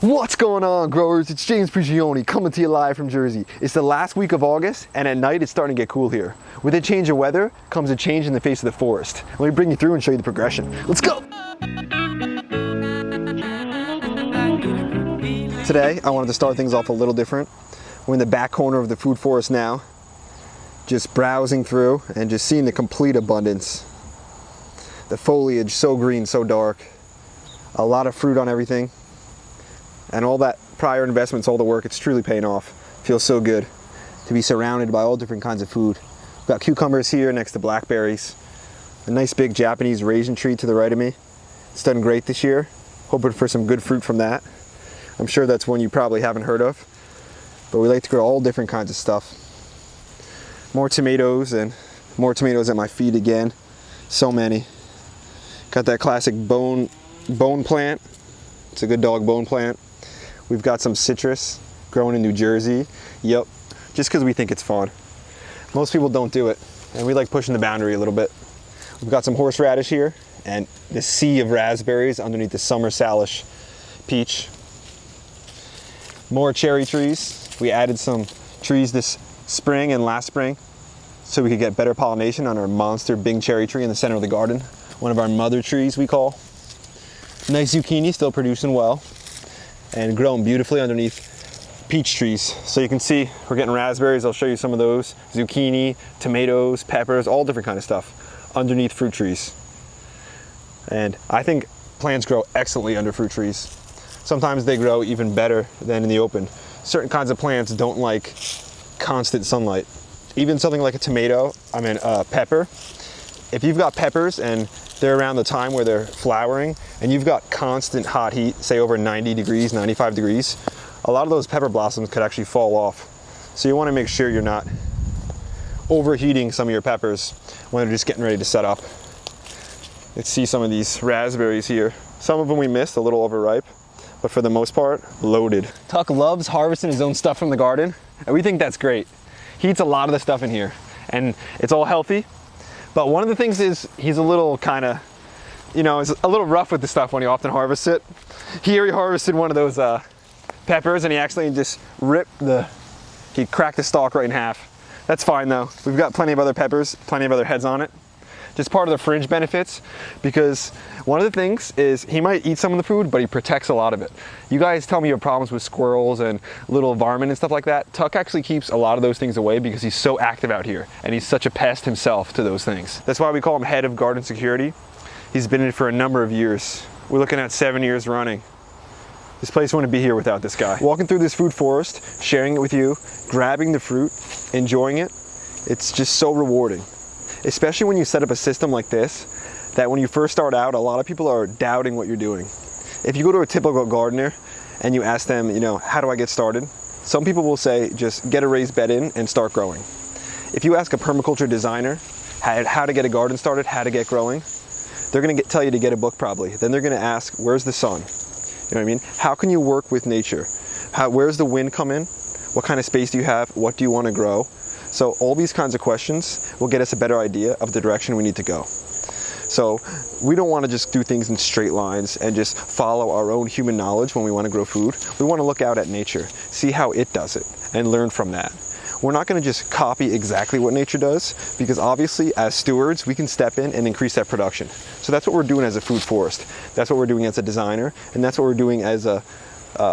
What's going on, growers? It's James Prigioni coming to you live from Jersey. It's the last week of August, and at night it's starting to get cool here. With a change of weather comes a change in the face of the forest. Let me bring you through and show you the progression. Let's go! Today, I wanted to start things off a little different. We're in the back corner of the food forest now, just browsing through and just seeing the complete abundance. The foliage so green, so dark. A lot of fruit on everything. And all that prior investments, all the work, it's truly paying off. Feels so good to be surrounded by all different kinds of food. We've got cucumbers here next to blackberries. A nice big Japanese raisin tree to the right of me. It's done great this year. Hoping for some good fruit from that. I'm sure that's one you probably haven't heard of. But we like to grow all different kinds of stuff. More tomatoes and more tomatoes at my feet again. So many. Got that classic bone plant. It's a good dog bone plant. We've got some citrus growing in New Jersey. Yep, just because we think it's fun. Most people don't do it, and we like pushing the boundary a little bit. We've got some horseradish here, and the sea of raspberries underneath the summer Salish peach. More cherry trees. We added some trees this spring and last spring so we could get better pollination on our monster Bing cherry tree in the center of the garden. One of our mother trees, we call. Nice zucchini, still producing well. And growing beautifully underneath peach trees. So you can see we're getting raspberries. I'll show you some of those. Zucchini, tomatoes, peppers, all different kind of stuff underneath fruit trees. And I think plants grow excellently under fruit trees. Sometimes they grow even better than in the open. Certain kinds of plants don't like constant sunlight. Even something like a tomato, pepper. If you've got peppers and they're around the time where they're flowering and you've got constant hot heat, say over 90 degrees, 95 degrees, a lot of those pepper blossoms could actually fall off. So you want to make sure you're not overheating some of your peppers when they're just getting ready to set up. Let's see some of these raspberries here. Some of them we missed, a little overripe, but for the most part, loaded. Tuck loves harvesting his own stuff from the garden, and we think that's great. He eats a lot of the stuff in here, and it's all healthy. But one of the things is he's a little kind of, is a little rough with the stuff when he often harvests it. Here he harvested one of those peppers and he actually just he cracked the stalk right in half. That's fine though. We've got plenty of other peppers, plenty of other heads on it. Just part of the fringe benefits, because one of the things is he might eat some of the food, but he protects a lot of it. You guys tell me you have problems with squirrels and little varmint and stuff like that. Tuck actually keeps a lot of those things away because he's so active out here and he's such a pest himself to those things. That's why we call him head of garden security. He's been in it for a number of years. We're looking at 7 years running. This place wouldn't be here without this guy. Walking through this food forest, sharing it with you, grabbing the fruit, enjoying it, it's just so rewarding. Especially when you set up a system like this, that when you first start out, a lot of people are doubting what you're doing. If you go to a typical gardener and you ask them, how do I get started? Some people will say, just get a raised bed in and start growing. If you ask a permaculture designer how to get a garden started, how to get growing, they're gonna tell you to get a book probably. Then they're gonna ask, where's the sun? You know what I mean? How can you work with nature? Where's the wind come in? What kind of space do you have? What do you wanna grow? So all these kinds of questions will get us a better idea of the direction we need to go. So we don't want to just do things in straight lines and just follow our own human knowledge when we want to grow food. We want to look out at nature, see how it does it, and learn from that. We're not going to just copy exactly what nature does, because obviously as stewards, we can step in and increase that production. So that's what we're doing as a food forest. That's what we're doing as a designer, and that's what we're doing as a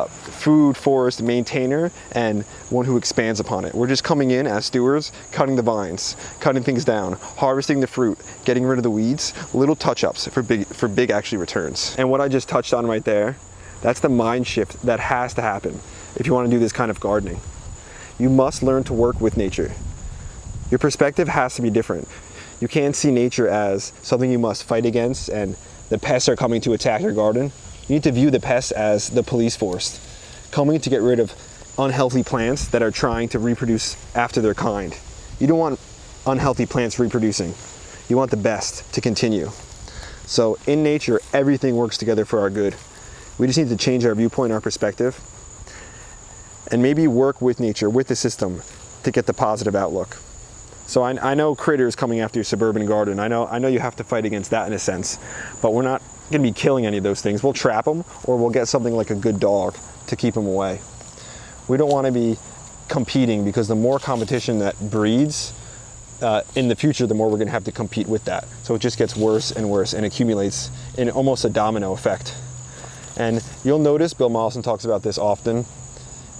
food forest maintainer and one who expands upon it. We're just coming in as stewards, cutting the vines, cutting things down, harvesting the fruit, getting rid of the weeds, little touch-ups for big actually returns. And what I just touched on right there, that's the mind shift that has to happen if you want to do this kind of gardening. You must learn to work with nature. Your perspective has to be different. You can't see nature as something you must fight against and the pests are coming to attack your garden. You need to view the pests as the police force, coming to get rid of unhealthy plants that are trying to reproduce after their kind. You don't want unhealthy plants reproducing. You want the best to continue. So in nature, everything works together for our good. We just need to change our viewpoint, our perspective, and maybe work with nature, with the system, to get the positive outlook. So I know critters coming after your suburban garden. I know you have to fight against that in a sense, but we're not going to be killing any of those things. We'll trap them, or we'll get something like a good dog to keep them away. We don't want to be competing, because the more competition that breeds, in the future, the more we're going to have to compete with that. So it just gets worse and worse and accumulates in almost a domino effect. And you'll notice Bill Mollison talks about this often,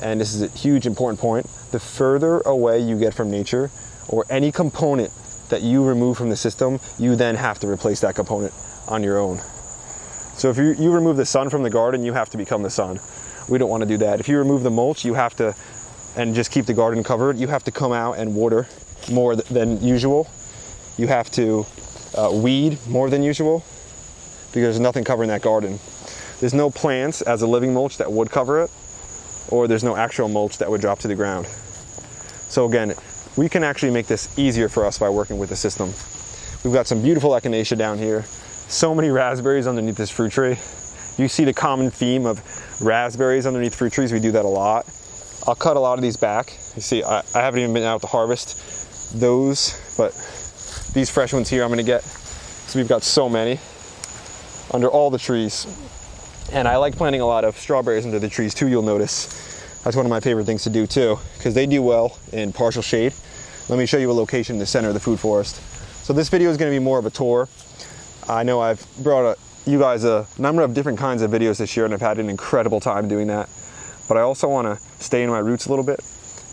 and this is a huge important point. The further away you get from nature, or any component that you remove from the system, you then have to replace that component on your own. So if you remove the sun from the garden, you have to become the sun. We don't want to do that. If you remove the mulch, you have to, and just keep the garden covered, you have to come out and water more than usual. You have to weed more than usual, because there's nothing covering that garden. There's no plants as a living mulch that would cover it, or there's no actual mulch that would drop to the ground. So again, we can actually make this easier for us by working with the system. We've got some beautiful echinacea down here. So many raspberries underneath this fruit tree. You see the common theme of raspberries underneath fruit trees. We do that a lot. I'll cut a lot of these back. You see, I haven't even been out to harvest those, but these fresh ones here I'm gonna get. So we've got so many under all the trees. And I like planting a lot of strawberries under the trees too, you'll notice. That's one of my favorite things to do too, because they do well in partial shade. Let me show you a location in the center of the food forest. So this video is gonna be more of a tour. I know I've brought you guys a number of different kinds of videos this year, and I've had an incredible time doing that. But I also wanna stay in my roots a little bit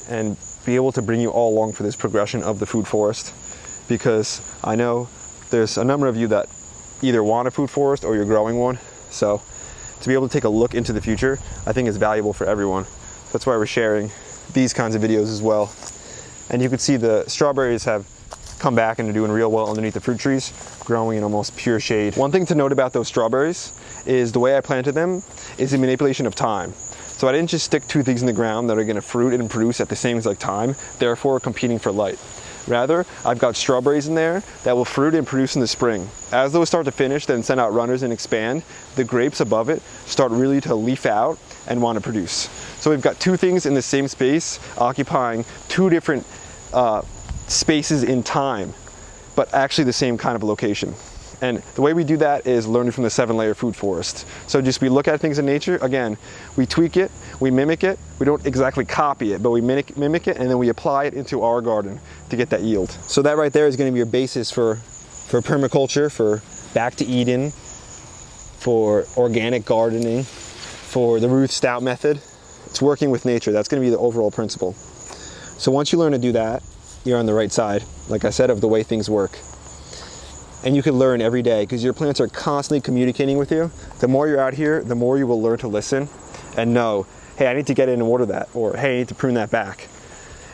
and be able to bring you all along for this progression of the food forest, because I know there's a number of you that either want a food forest or you're growing one. So to be able to take a look into the future, I think is valuable for everyone. That's why we're sharing these kinds of videos as well. And you can see the strawberries have come back and are doing real well underneath the fruit trees, growing in almost pure shade. One thing to note about those strawberries is the way I planted them is a manipulation of time. So I didn't just stick two things in the ground that are gonna fruit and produce at the same exact time, therefore competing for light. Rather, I've got strawberries in there that will fruit and produce in the spring. As those start to finish, then send out runners and expand, the grapes above it start really to leaf out and want to produce. So we've got two things in the same space, occupying two different spaces in time, but actually the same kind of location. And the way we do that is learning from the 7-layer food forest. So just we look at things in nature, again, we tweak it, we mimic it, we don't exactly copy it, but we mimic it, and then we apply it into our garden to get that yield. So that right there is gonna be your basis for permaculture, for Back to Eden, for organic gardening, for the Ruth Stout method. It's working with nature. That's gonna be the overall principle. So once you learn to do that, you're on the right side, like I said, of the way things work. And you can learn every day, because your plants are constantly communicating with you. The more you're out here, the more you will learn to listen and know, hey, I need to get in and water that, or hey, I need to prune that back.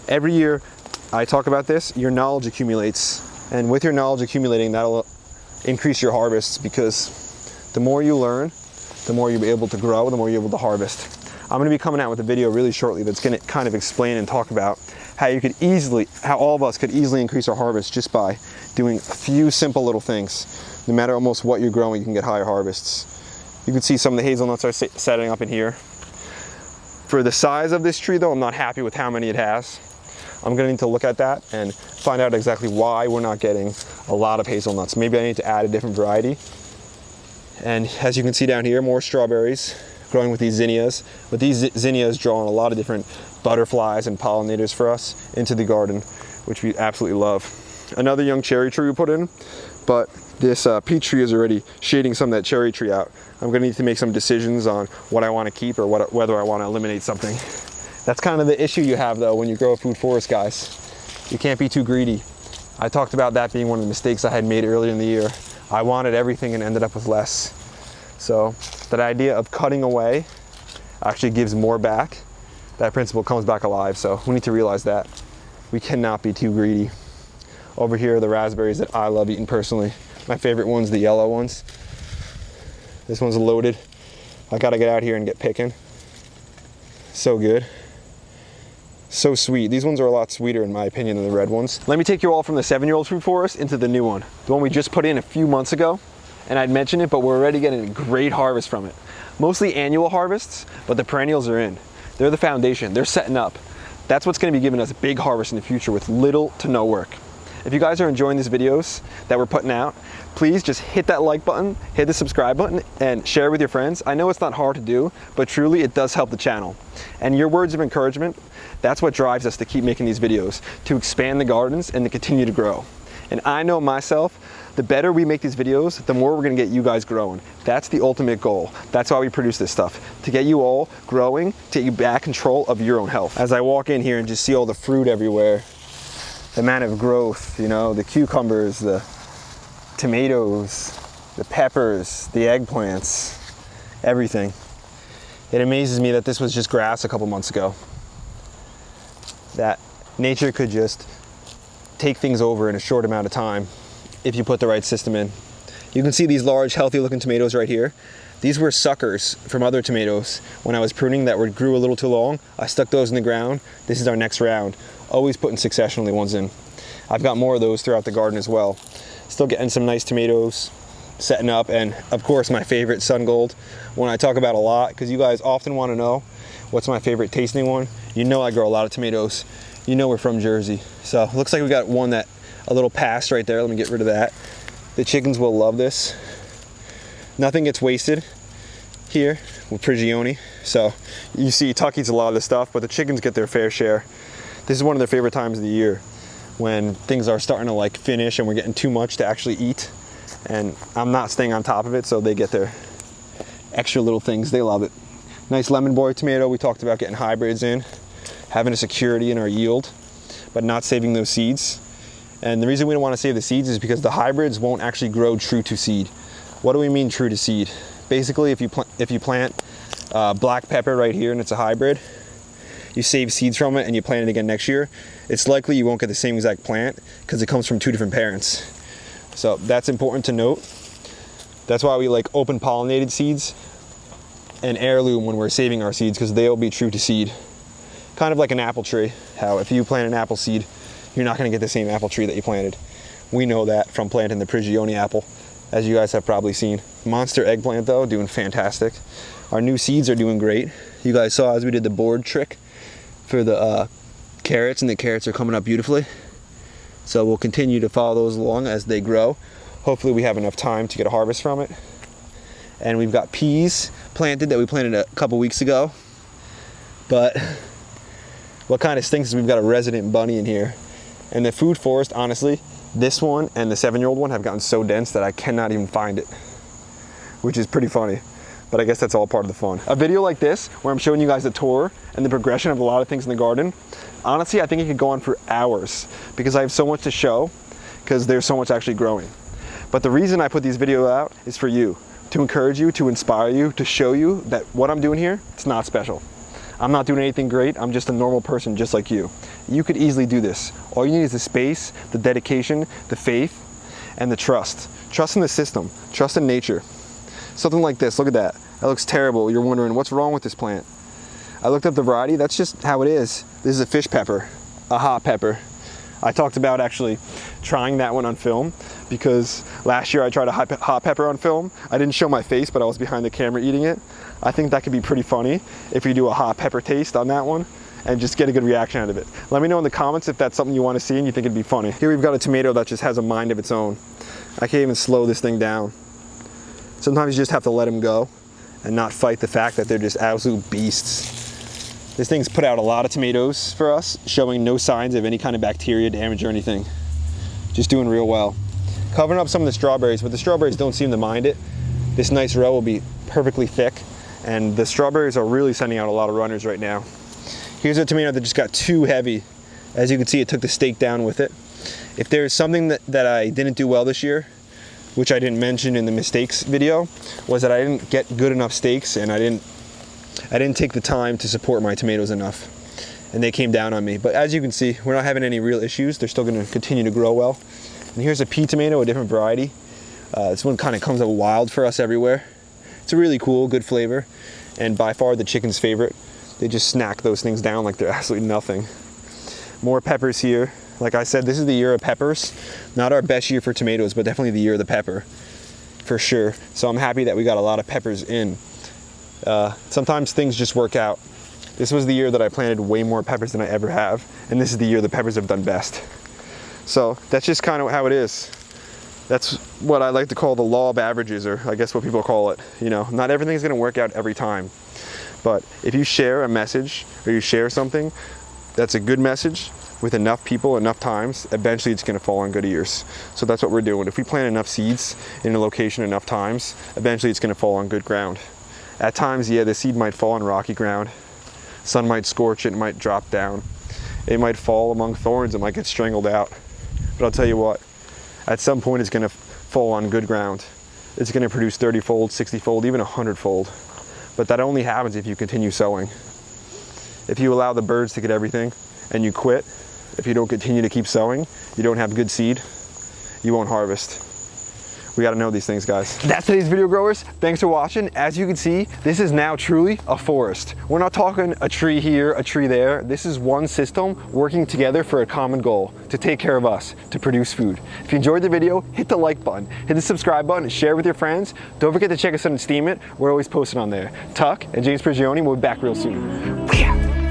Every year I talk about this, your knowledge accumulates. And with your knowledge accumulating, that'll increase your harvests, because the more you learn, the more you'll be able to grow, the more you're able to harvest. I'm gonna be coming out with a video really shortly that's gonna kind of explain and talk about how all of us could easily increase our harvest just by doing a few simple little things. No matter almost what you're growing, you can get higher harvests. You can see some of the hazelnuts are setting up in here. For the size of this tree though, I'm not happy with how many it has. I'm gonna need to look at that and find out exactly why we're not getting a lot of hazelnuts. Maybe I need to add a different variety. And as you can see down here, more strawberries growing with these zinnias. But these zinnias draw on a lot of different butterflies and pollinators for us into the garden, which we absolutely love. Another young cherry tree we put in, but this peach tree is already shading some of that cherry tree out. I'm gonna need to make some decisions on what I wanna keep or whether I wanna eliminate something. That's kind of the issue you have though when you grow a food forest, guys. You can't be too greedy. I talked about that being one of the mistakes I had made earlier in the year. I wanted everything and ended up with less. So that idea of cutting away actually gives more back. That principle comes back alive, so we need to realize that. We cannot be too greedy. Over here are the raspberries that I love eating personally. My favorite one's the yellow ones. This one's loaded. I gotta get out here and get picking. So good. So sweet. These ones are a lot sweeter in my opinion than the red ones. Let me take you all from the 7-year-old food forest into the new one. The one we just put in a few months ago. And I'd mentioned it, but we're already getting a great harvest from it. Mostly annual harvests, but the perennials are in. They're the foundation, they're setting up. That's what's gonna be giving us a big harvest in the future with little to no work. If you guys are enjoying these videos that we're putting out, please just hit that like button, hit the subscribe button, and share with your friends. I know it's not hard to do, but truly it does help the channel. And your words of encouragement, that's what drives us to keep making these videos, to expand the gardens and to continue to grow. And I know myself, the better we make these videos, the more we're gonna get you guys growing. That's the ultimate goal. That's why we produce this stuff, to get you all growing, to get you back control of your own health. As I walk in here and just see all the fruit everywhere, the amount of growth, you know, the cucumbers, the tomatoes, the peppers, the eggplants, everything. It amazes me that this was just grass a couple months ago. That nature could just take things over in a short amount of time if you put the right system in. You can see these large, healthy looking tomatoes right here. These were suckers from other tomatoes when I was pruning that grew a little too long. I stuck those in the ground. This is our next round. Always putting successionally ones in. I've got more of those throughout the garden as well. Still getting some nice tomatoes setting up, and of course my favorite Sun Gold, one I talk about a lot because you guys often want to know what's my favorite tasting one. You know I grow a lot of tomatoes. You know we're from Jersey. So looks like we got one that a little passed right there. Let me get rid of that. The chickens will love this. Nothing gets wasted here with Prigioni. So you see Tuck eats a lot of this stuff, but the chickens get their fair share. This is one of their favorite times of the year, when things are starting to like finish and we're getting too much to actually eat. And I'm not staying on top of it, so they get their extra little things. They love it. Nice Lemon Boy tomato. We talked about getting hybrids in, having a security in our yield, but not saving those seeds. And the reason we don't want to save the seeds is because the hybrids won't actually grow true to seed. What do we mean true to seed? Basically, if you plant black pepper right here and it's a hybrid, you save seeds from it and you plant it again next year, it's likely you won't get the same exact plant because it comes from two different parents. So that's important to note. That's why we like open pollinated seeds and heirloom when we're saving our seeds, because they'll be true to seed. Kind of like an apple tree, how if you plant an apple seed, you're not going to get the same apple tree that you planted. We know that from planting the Prigioni apple, as you guys have probably seen. Monster eggplant though, doing fantastic. Our new seeds are doing great. You guys saw as we did the board trick for the carrots, and the carrots are coming up beautifully. So we'll continue to follow those along as they grow. Hopefully we have enough time to get a harvest from it. And we've got peas planted that we planted a couple weeks ago. But what kind of stinks is we've got a resident bunny in here. And the food forest, honestly, this one and the 7-year-old one have gotten so dense that I cannot even find it, which is pretty funny. But I guess that's all part of the fun. A video like this, where I'm showing you guys the tour and the progression of a lot of things in the garden, honestly, I think it could go on for hours because I have so much to show, because there's so much actually growing. But the reason I put these videos out is for you, to encourage you, to inspire you, to show you that what I'm doing here, it's not special. I'm not doing anything great. I'm just a normal person just like you. You could easily do this. All you need is the space, the dedication, the faith, and the trust. Trust in the system, trust in nature. Something like this, look at that. That looks terrible. You're wondering, what's wrong with this plant? I looked up the variety, that's just how it is. This is a fish pepper, a hot pepper. I talked about actually trying that one on film because last year I tried a hot pepper on film. I didn't show my face, but I was behind the camera eating it. I think that could be pretty funny if you do a hot pepper taste on that one and just get a good reaction out of it. Let me know in the comments if that's something you want to see and you think it'd be funny. Here we've got a tomato that just has a mind of its own. I can't even slow this thing down. Sometimes you just have to let them go and not fight the fact that they're just absolute beasts. This thing's put out a lot of tomatoes for us, showing no signs of any kind of bacteria damage or anything. Just doing real well. Covering up some of the strawberries, but the strawberries don't seem to mind it. This nice row will be perfectly thick, and the strawberries are really sending out a lot of runners right now. Here's a tomato that just got too heavy. As you can see, it took the stake down with it. If there's something that I didn't do well this year, which I didn't mention in the mistakes video, was that I didn't get good enough stakes, and I didn't take the time to support my tomatoes enough, and they came down on me. But as you can see, we're not having any real issues. They're still going to continue to grow well. And here's a pea tomato, a different variety. This one kind of comes up wild for us everywhere. It's a really cool, good flavor, and by far the chicken's favorite. They just snack those things down like they're absolutely nothing. More peppers here. Like I said, this is the year of peppers. Not our best year for tomatoes, but definitely the year of the pepper, for sure. So I'm happy that we got a lot of peppers in. Sometimes things just work out. This was the year that I planted way more peppers than I ever have, and this is the year the peppers have done best. So that's just kind of how it is. That's what I like to call the law of averages, or I guess what people call it. You know, not everything's gonna work out every time. But if you share a message or you share something that's a good message with enough people, enough times, eventually it's gonna fall on good ears. So that's what we're doing. If we plant enough seeds in a location enough times, eventually it's gonna fall on good ground. At times, yeah, the seed might fall on rocky ground. Sun might scorch it, it might drop down. It might fall among thorns, it might get strangled out. But I'll tell you what, at some point it's gonna fall on good ground. It's gonna produce 30-fold, 60-fold, even 100-fold. But that only happens if you continue sowing. If you allow the birds to get everything and you quit, if you don't continue to keep sowing, you don't have good seed, you won't harvest. We gotta know these things, guys. That's today's video, growers. Thanks for watching. As you can see, this is now truly a forest. We're not talking a tree here, a tree there. This is one system working together for a common goal, to take care of us, to produce food. If you enjoyed the video, hit the like button, hit the subscribe button, share it with your friends. Don't forget to check us out on Steemit. We're always posting on there. Tuck and James Prigioni will be back real soon.